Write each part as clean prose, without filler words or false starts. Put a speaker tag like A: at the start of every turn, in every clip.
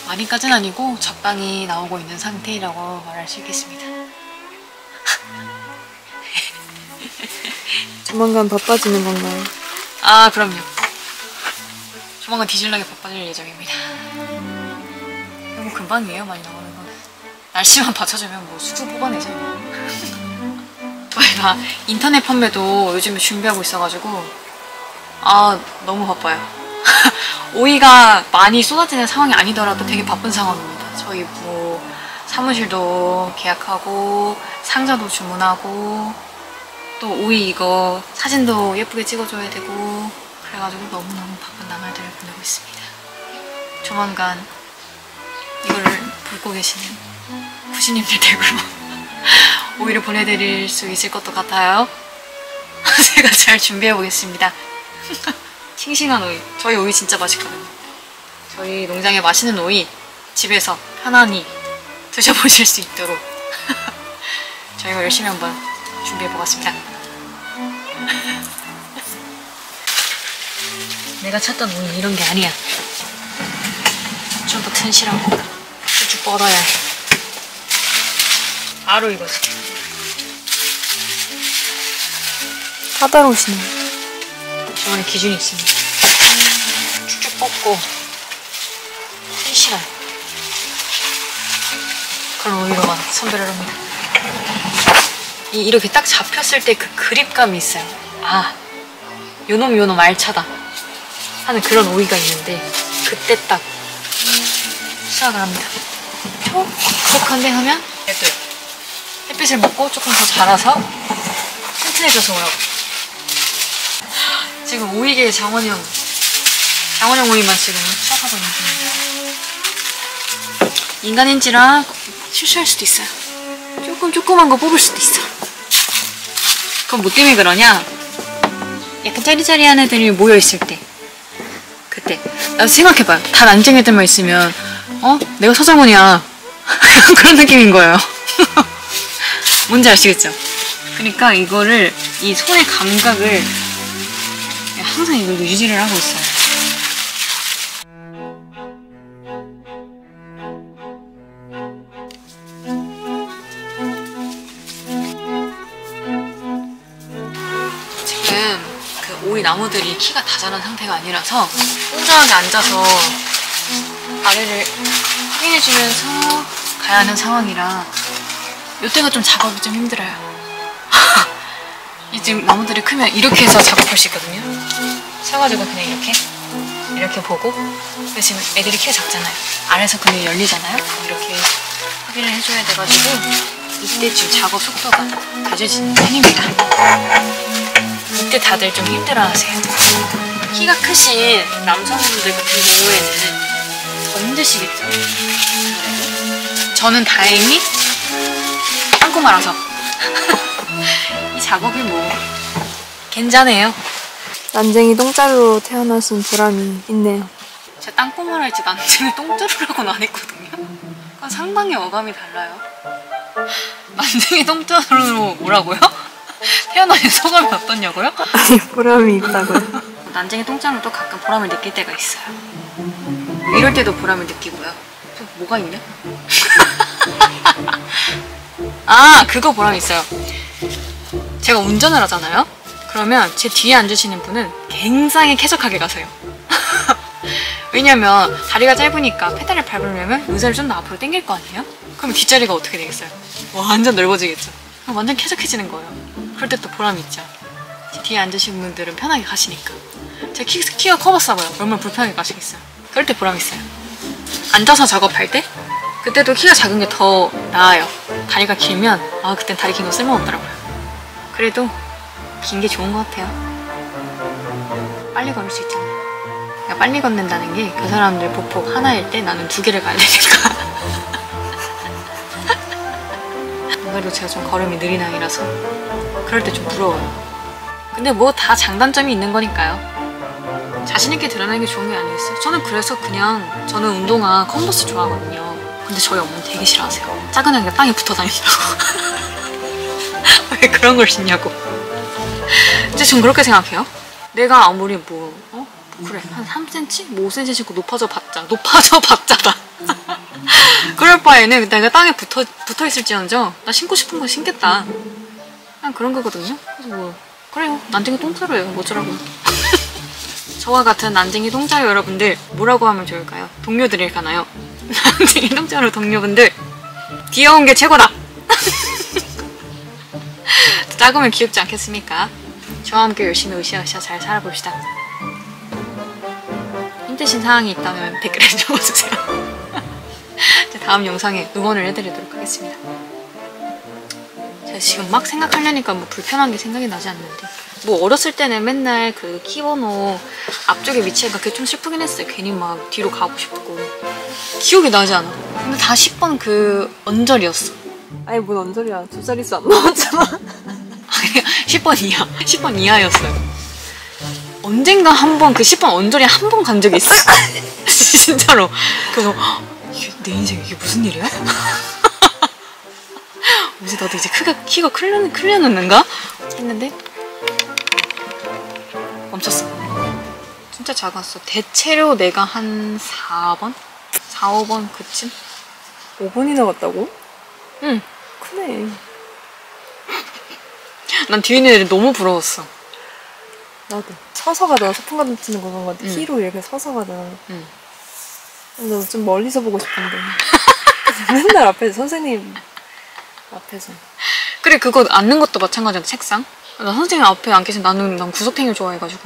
A: 많이까지는 아니고 적당히 나오고 있는 상태라고 말할 수 있겠습니다.
B: 조만간 바빠지는 건가요?
A: 아, 그럼요. 조만간 뒤질나게 바빠질 예정입니다. 뭐 금방이에요, 많이 나오는 건. 날씨만 받쳐주면 뭐 수두 뽑아내죠. 저희가 인터넷 판매도 요즘에 준비하고 있어가지고 아, 너무 바빠요. 오이가 많이 쏟아지는 상황이 아니더라도 되게 바쁜 상황입니다. 저희 뭐 사무실도 계약하고 상자도 주문하고 또 오이 이거 사진도 예쁘게 찍어줘야 되고 그래가지고 너무너무 바쁜 나날들을 보내고 있습니다. 조만간 이거를 보고 계시는 구시님들 댁으로 오이를 보내드릴 수 있을 것도 같아요. 제가 잘 준비해보겠습니다. 싱싱한 오이. 저희 오이 진짜 맛있거든요. 저희 농장에 맛있는 오이 집에서 편안히 드셔보실 수 있도록 저희가 열심히 한번 준비해보겠습니다. 내가 찾던 오이 이런 게 아니야. 좀 더 튼실하고 쭉쭉 뻗어야 해. 바로 이거지.
B: 까다로우시네요.
A: 저만의 기준이 있습니다. 쭉쭉 뻗고 튼실한 그런 오이로만 선별을 합니다. 이렇게 딱 잡혔을 때 그 그립감이 있어요. 아, 요놈 알차다 하는 그런 오이가 있는데 그때 딱 수확을 합니다. 촉촉한데 하면 햇빛을 먹고 조금 더 자라서 튼튼해져서 오라고. 지금 오이계 장원영 오이만 지금 수확하고 있는 중입니다. 인간인지라 실수할 수도 있어요. 조그만 거 뽑을 수도 있어. 그럼 뭐 때문에 그러냐? 약간 짜리짜리한 애들이 모여있을 때 그때 생각해봐요. 다 난쟁이 애들만 있으면 내가 서장훈이야 그런 느낌인 거예요. 뭔지 아시겠죠? 그러니까 이거를 이 손의 감각을 항상 이걸 유지를 하고 있어요. 지금 그 오이 나무들이 키가 다 자란 상태가 아니라서 웅장하게 앉아서 아래를 확인해주면서 가야 하는 상황이라 이때가 좀 작업이 좀 힘들어요. 이 지금 나무들이 크면 이렇게 해서 작업할 수 있거든요. 서가지고 그냥 이렇게 보고. 근데 지금 애들이 키가 작잖아요. 아래에서 그냥 열리잖아요. 이렇게 확인을 해줘야 돼가지고 이때 지금 작업 속도가 늦어지는 편입니다. 이때 다들 좀 힘들어하세요. 키가 크신 남성분들 같은 경우에는 더 힘드시겠죠. 저는 다행히 땅콩말아서 이 작업이 뭐 괜찮아요.
B: 난쟁이 똥자루로 태어나신 보람이 있네요.
A: 제가 땅콩말 할지 난쟁이 똥자루라고는 안 했거든요. 그건 상당히 어감이 달라요. 난쟁이 똥자루로 뭐라고요? 태어나신 소감이 어떻냐고요?
B: 아니, 보람이 있다고요.
A: 난쟁이 똥자루도 가끔 보람을 느낄 때가 있어요. 이럴 때도 보람을 느끼고요. 또 뭐가 있냐? 아, 그거 보람이 있어요. 제가 운전을 하잖아요? 그러면 제 뒤에 앉으시는 분은 굉장히 쾌적하게 가세요. 왜냐면 다리가 짧으니까 페달을 밟으려면 의자를 좀 더 앞으로 당길 거 아니에요? 그럼 뒷자리가 어떻게 되겠어요? 완전 넓어지겠죠? 그럼 완전 쾌적해지는 거예요. 그럴 때 또 보람이 있죠. 제 뒤에 앉으신 분들은 편하게 가시니까. 제 키가 커봤어 봐요. 얼마나 불편하게 가시겠어요. 그럴 때 보람 있어요. 앉아서 작업할 때? 그때도 키가 작은 게 더 나아요. 다리가 길면 그땐 다리 긴 거 쓸모없더라고요. 그래도 긴 게 좋은 것 같아요. 빨리 걸을 수 있잖아요. 그러니까 빨리 걷는다는 게 그 사람들 보폭 하나일 때 나는 2개를 가야 되니까. 그래도 제가 좀 걸음이 느린 아이라서 그럴 때 좀 부러워요. 근데 뭐 다 장단점이 있는 거니까요. 자신있게 드러내는 게 좋은 게 아니겠어요. 저는 그래서 저는 운동화 컨버스 좋아하거든요. 근데 저희 엄마는 되게 싫어하세요. 작은 애가 땅에 붙어 다닌다고. 왜 그런 걸 신냐고. 근데 전 그렇게 생각해요. 내가 아무리 그래 한 3cm? 뭐 5cm 신고 높아져 봤자다. 그럴 바에는 내가 땅에 붙어 있을지언정 나 신고 싶은 거 신겠다. 그냥 그런 거거든요. 그래서 뭐 그래요. 난쟁이 똥자루예요. 뭐더라고요. 저와 같은 난쟁이 똥자루 여러분들 뭐라고 하면 좋을까요? 동료들일까나요? 난쟁이 똥자루 동료분들 귀여운 게 최고다. 작으면 귀엽지 않겠습니까? 저와 함께 열심히 으쌰으쌰 잘 살아봅시다. 힘드신 상황이 있다면 댓글에 적어주세요. 다음 영상에 응원을 해드리도록 하겠습니다. 제가 지금 막 생각하려니까 뭐 불편한 게 생각이 나지 않는데, 뭐 어렸을 때는 맨날 그 키번호 앞쪽에 위치가 그게 좀 슬프긴 했어요. 괜히 막 뒤로 가고 싶고. 기억이 나지 않아. 근데 다 10번 그 언저리였어.
B: 아니 뭔 언저리야. 2자릿수 안 나왔잖아.
A: 10번 이하. 10번 이하였어요. 언젠가 한 번 그 10번 언저리 한 번 간 적이 있어. 진짜로. 그래서 내 인생에 이게 무슨 일이야? 이제 나도 이제 키가 크려는가? 했는데 멈췄어. 진짜 작았어. 대체로 내가 한 4번? 4, 5번 그쯤?
B: 5번이나 갔다고?
A: 응.
B: 크네. 난
A: 뒤에 있는 애들 너무 부러웠어.
B: 나도. 서서 가다가 소풍 같은 거 본 건데 키로 이렇게 서서 가다가.
A: 응.
B: 나 좀 멀리서 보고 싶은데. 맨날 앞에서 선생님 앞에서.
A: 그래, 그거 앉는 것도 마찬가지야. 책상. 나 선생님 앞에 안 계신 난 구석탱이를 좋아해가지고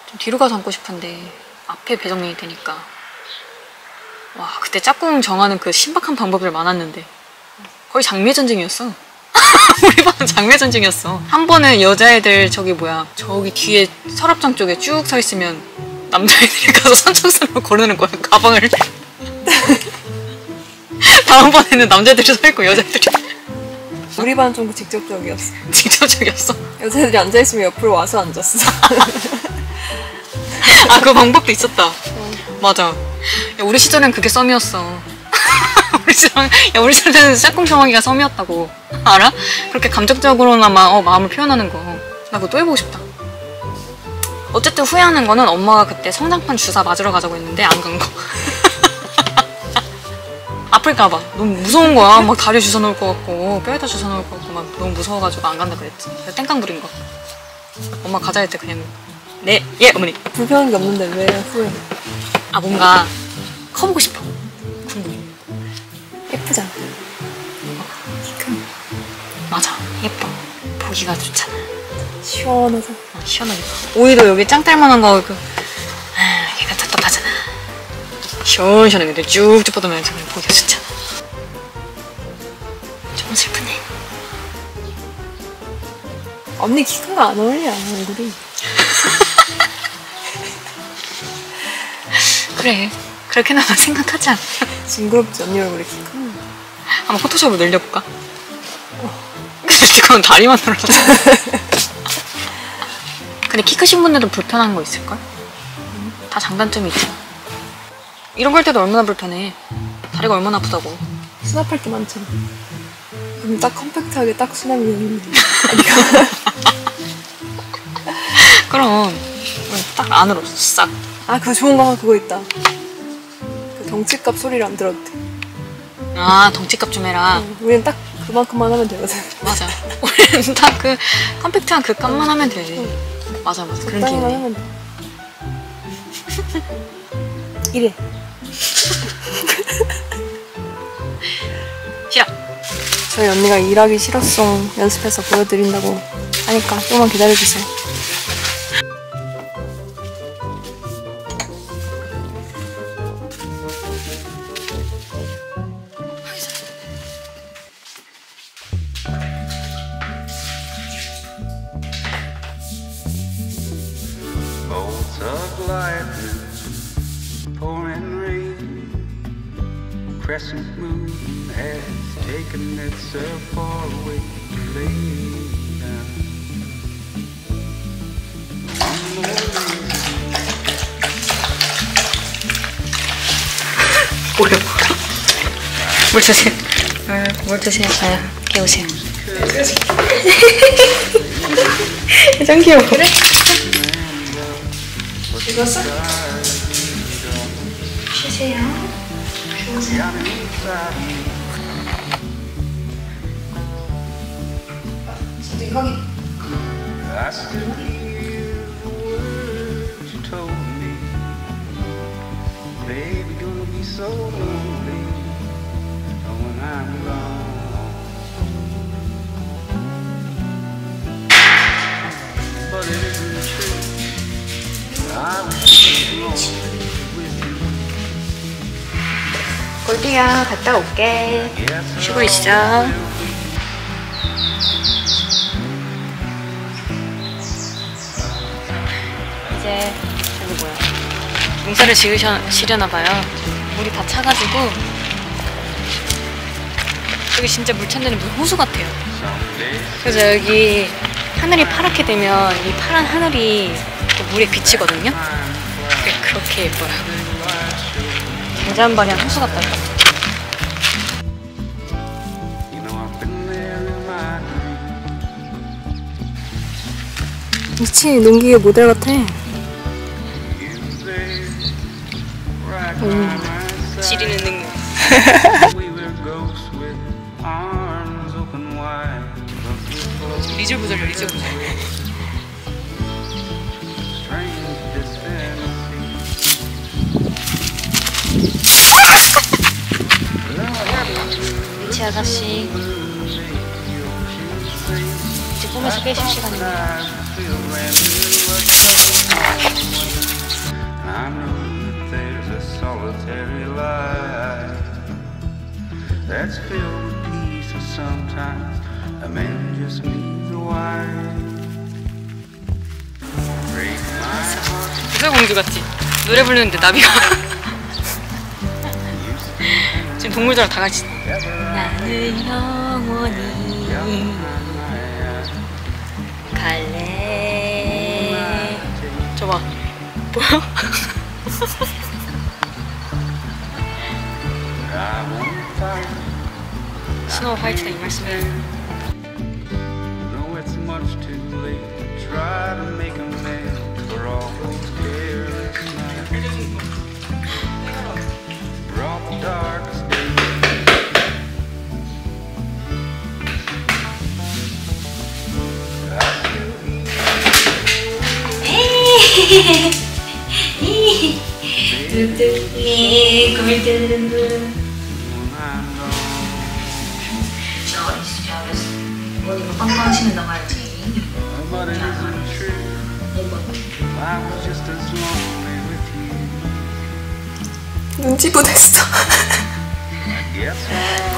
A: 좀 뒤로 가서 앉고 싶은데 앞에 배정면이 되니까. 와, 그때 짝꿍 정하는 그 신박한 방법들 많았는데 거의 장미 전쟁이었어. 우리 반은 장미 전쟁이었어. 한 번은 여자애들 저기 뒤에 서랍장 쪽에 쭉 서 있으면 남자애들이 가서 산책선으로 거르는 거야, 가방을. 다음번에는 남자애들이 서 있고 여자애들이.
B: 우리 반은 좀 직접적이었어.
A: 직접적이었어?
B: 여자애들이 앉아있으면 옆으로 와서 앉았어.
A: 아, 그 방법도 있었다. 맞아. 야, 우리 시절엔 그게 썸이었어. 우리 시절에는 짝꿍 정하기가 썸이었다고. 알아? 그렇게 감정적으로나마 마음을 표현하는 거. 나 그거 또 해보고 싶다. 어쨌든 후회하는 거는 엄마가 그때 성장판 주사 맞으러 가자고 했는데 안 간 거. 아플까봐 너무 무서운 거야. 막 다리에 주사 놓을 것 같고 뼈에다 주사 놓을 것 같고 막 너무 무서워가지고 안 간다 그랬지. 그래서 땡깡 부린 거. 엄마 가자 할 때 그냥 네, 예 어머니.
B: 불편한 게 없는데 왜 후회?
A: 아, 뭔가 커보고 싶어. 궁금해.
B: 예쁘잖아.
A: 키 큰. 맞아, 예뻐. 보기가 좋잖아.
B: 시원해서.
A: 시원하게. 오히려 여기 짱딸만한 거 걔가 답답하잖아. 시원시원하게 근데 쭉쭉 뻗으면서 보기가 좋잖아. 좀 슬프네.
B: 언니 키 큰 거 안 어울려, 얼굴이.
A: 그래, 그렇게나마 생각하지 않아.
B: 징그럽지, 언니 얼굴이 키 큰 거.
A: 한번 포토샵으로 늘려볼까? 그건 다리만 늘어서. 근데 키 크신 분들은 불편한 거 있을걸? 다 장단점이 있잖아. 이런 거 할 때도 얼마나 불편해. 다리가 얼마나 아프다고.
B: 수납할 게 많잖아. 그럼 딱 컴팩트하게 딱 수납이 되는데.
A: 그럼 딱 안으로 싹.
B: 아, 그거 좋은 거 그거 있다. 그 덩치값 소리를 안 들어도 돼.
A: 아, 덩치값 좀 해라.
B: 우리는 딱 그만큼만 하면 되거든.
A: 맞아. 우리는 딱 그 컴팩트한 그 값만 하면 돼. 맞아. 그런
B: 적당히만
A: 기분이.
B: 하면 돼. 이래.
A: 싫어.
B: 저희 언니가 일하기 싫었어 연습해서 보여드린다고 하니까 조금만 기다려주세요.
C: Bolts of lightning, pouring rain, crescent moon has taken itself far away to lay down. One more
A: 뭐요? 물 드세요. 물 드세요. 깨우세요. 짱 귀여워. 그래?
B: 읽었어?
A: 쉬세요.
C: I still hear the words you told me. Baby, gonna be so lonely when I'm gone. But it isn't true. I was lonely with you.
B: 골디야 갔다 올게. 쉬고 있어. 이제 저기 뭐야? 농사를 지으려나 봐요. 물이 다 차가지고 여기 진짜 물 찬 데는 무슨 호수 같아요. 그래서 여기 하늘이 파랗게 되면 이 파란 하늘이 또 물에 비치거든요. 그렇게 예뻐요. 잔잔바리한 호수 같다니까. 미치 농기계 모델 같아. 지리는 능력. 리즐 부절려, 리즐 부절. 미치 아가씨, 이제 꿈에서 깨실 시간입니다.
C: I know that there's a solitary life that's filled with peace, and sometimes a man just needs a wife. Break my heart.
B: 백설공주 같지? 노래 부르는데 나비가 지금 동물들랑 다 같이 나는 영원히 갈래. 저봐 보여? 스노우 화이트다 이 말씀이야.
C: No, it's much too late to try to make amends for all those careless nights. Brought the darkest days.
A: 뚜뚜이 골든
C: When I'm gone.
A: 어디가 빵빵하시면 나가야지.
C: But it isn't true. I was just as lonely with you.
B: 눈치 보냈어.
C: Yes,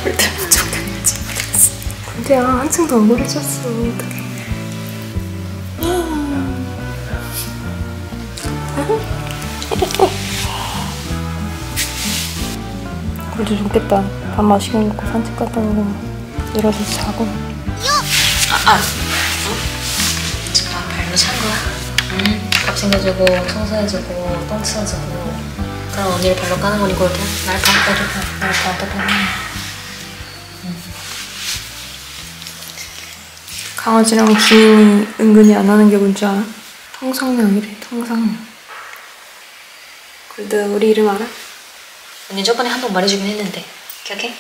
B: 골대 무조건 눈치 보냈어. 골대야 한층 더 억울해졌어. 어떡해. 골대 좋겠다. 밥 맛있게 먹고 산책 갔다 오고 일어서 자고.
A: 발로 찬 거야. 밥 챙겨주고 청소해주고 똥 치워주고 그럼 언니를 발로 까는 거니 골대. 날 다
B: 강아지랑 주인이 은근히 안 하는 게 뭔지 알아? 통성명이래. 통성명. 골대 우리 이름 알아?
A: 언니 저번에 한 번 말해주긴 했는데 기억해?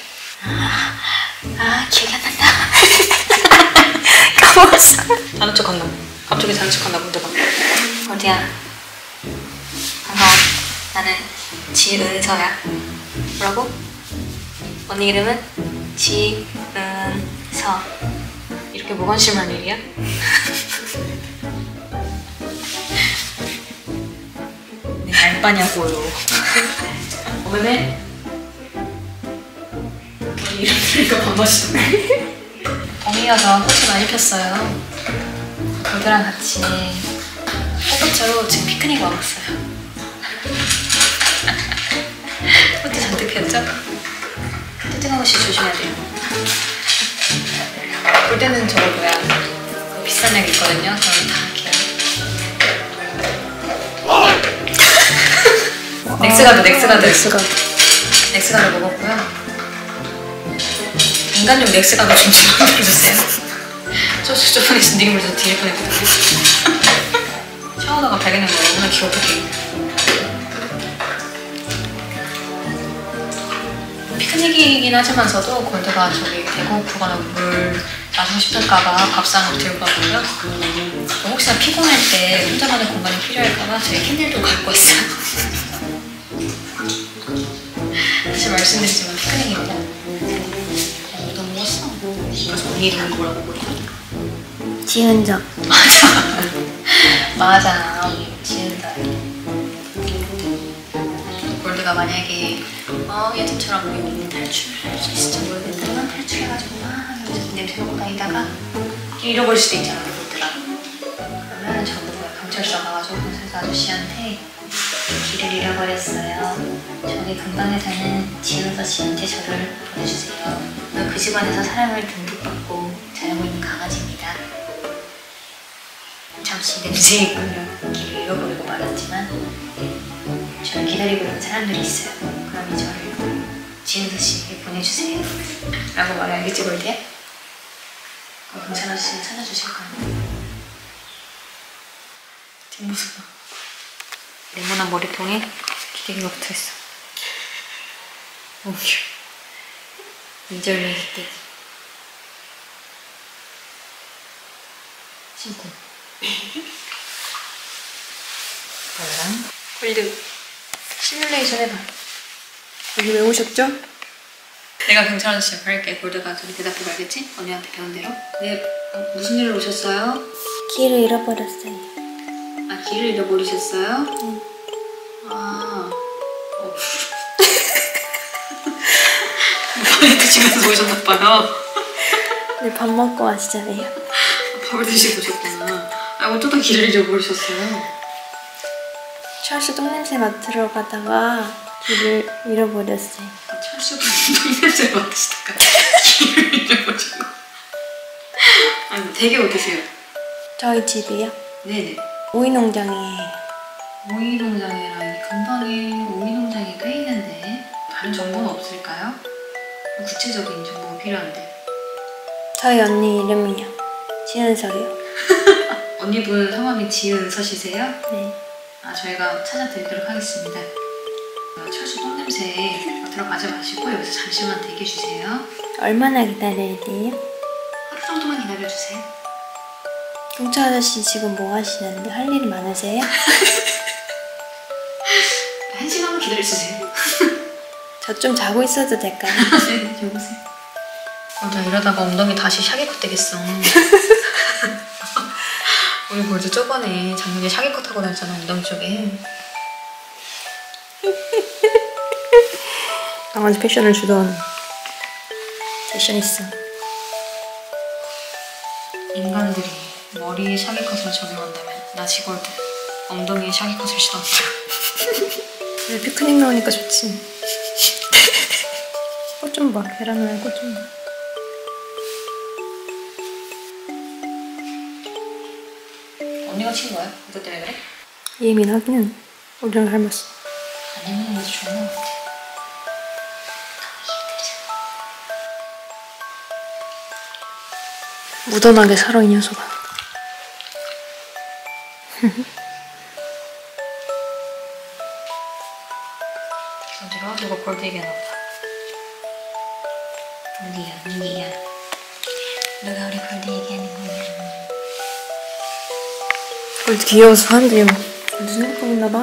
A: 기억이 안 난다.
B: 까먹었어.
A: 자는 척 한다. 갑자기 자는 척 한다. 문대봐. 어디야? 반가워. 나는 지은서야. 뭐라고? 언니 이름은 지은서. 이렇게 무관심한 일이야? 네, 알바냐고요. 오메메? 언니 이름 들으니까 반가워지네. 봄이어서 꽃이 많이 폈어요. 골드랑 같이 꽃밭으로 지금 피크닉 와봤어요. 꽃이 잔뜩 피었죠? 뜨뜻한 것이 조심해야 돼요. 골드는 저거 뭐야, 그 비싼 약 있거든요. 저는 다 할게요. 넥스가드 먹었고요. 인간용 넥스가드 좀 집어넣어주세요. 저번에 진딩물 좀 뒤질 뻔했거든요. 샤워다가 발견한 거 너무나 귀엽게. 피크닉이긴 하지만서도 골드가 저기 배고프거나 물 마시고 싶을까봐 밥상을 들고 가고요. 혹시나 피곤할 때 혼자만의 공간이 필요할까봐 저희 캔들도 갖고 왔어요. 다시 말씀드리지만 피크닉입니다. 너무 멋있어. 그래서 언니 이름은 뭐라고 부르냐?
B: 지은적.
A: 맞아. 언니 지은다. 골드가 만약에 예전처럼 우리 탈출할 수 있을지 모르겠지만 탈출해가지고 막 냄새 맡고 다니다가 잃어버릴 수도 있잖아, 골드가. 그러면 저보고 경찰서 가가지고 경찰서 아저씨한테 길을 잃어버렸어요. 저기 근방에 사는 지은서 씨한테 저를 보내주세요. 그 집안에서 사람을 등록받고 자라고 있는 강아지입니다. 잠시 냄새에 끌려 길을 잃어버리고 말았지만 저를 기다리고 있는 사람들이 있어요. 그럼 저를 지은서 씨에게 보내주세요. 라고 말해. 알겠지, 골드야? 경찰 아저씨는 찾아주실 거예요. 뒷모습 봐. 네모난 머리통에 기대기가 붙어있어. 너무 귀여워. 이절리 기대기. 신고. 빨랑. 골드. 시뮬레이션 해봐.
B: 여기 왜 오셨죠?
A: 내가 경찰 아저씨 역할 할게. 골드가 저기 대답해봐. 알겠지? 언니한테 배운 대로. 네, 무슨 일로 오셨어요?
B: 길을 잃어버렸어요.
A: 아, 길을 잃어버리셨어요?
B: 응.
A: 아, 밥을 드시면서 오셨나봐요.
B: 네, 밥 먹고 왔잖아요.
A: 밥을 드시고 오셨구나. 아, 어쩌다 길을 잃어버리셨어요?
B: 철수 똥냄새 맡으러 가다가 길을 잃어버렸어요.
A: 철수가 똥냄새를 맡으시다가 길을 잃어버리고. 아니, 되게 어디세요?
B: 저희 집이요?
A: 네네.
B: 오이농장이에요.
A: 오이농장이랑 이 근방에 오이농장이 꽤 있는데 다른 정보는 없을까요? 구체적인 정보가 필요한데.
B: 저희 언니 이름이요. 지은서요.
A: 언니분 성함이 지은서시세요?
B: 네.
A: 아, 저희가 찾아드리도록 하겠습니다. 철수 똥냄새 맡으러 가지 마시고 여기서 잠시만 대기해주세요.
B: 얼마나 기다려야 돼요?
A: 하루 정도만 기다려주세요.
B: 경찰 아저씨 지금 뭐 하시는데? 할 일이 많으세요?
A: 1시간만 기다려주세요.
B: 저 좀 자고 있어도 될까요?
A: 네, 여보세요. 나 이러다가 엉덩이 다시 샤기컷 되겠어. 우리 골드 저번에 작년에 샤기컷 하고 다녔잖아, 엉덩이 쪽에.
B: 강아지 패션을 주던 패셔니스트.
A: 인간들이 머리에 샤기컷을 적용한다면 나 지골드 엉덩이에 샤기컷을 시도한다.
B: 왜 피크닉 나오니까 좋지. 꽃 좀 봐. 계란 말고 꽃 좀 봐.
A: 언니가 친 거야? 그것 때문에 그래?
B: 예민하기는 우리랑 닮았어.
A: 안 예민한 것도 좋은 것 같아.
B: 무던하게 살아, 이 녀석아.
A: 어디로? 누가 골드 얘기하나 보다. 누구야? 누가 우리 골드 얘기하는 거야?
B: 골드 귀여워서 하는데요. 골드 생각하고 있나봐.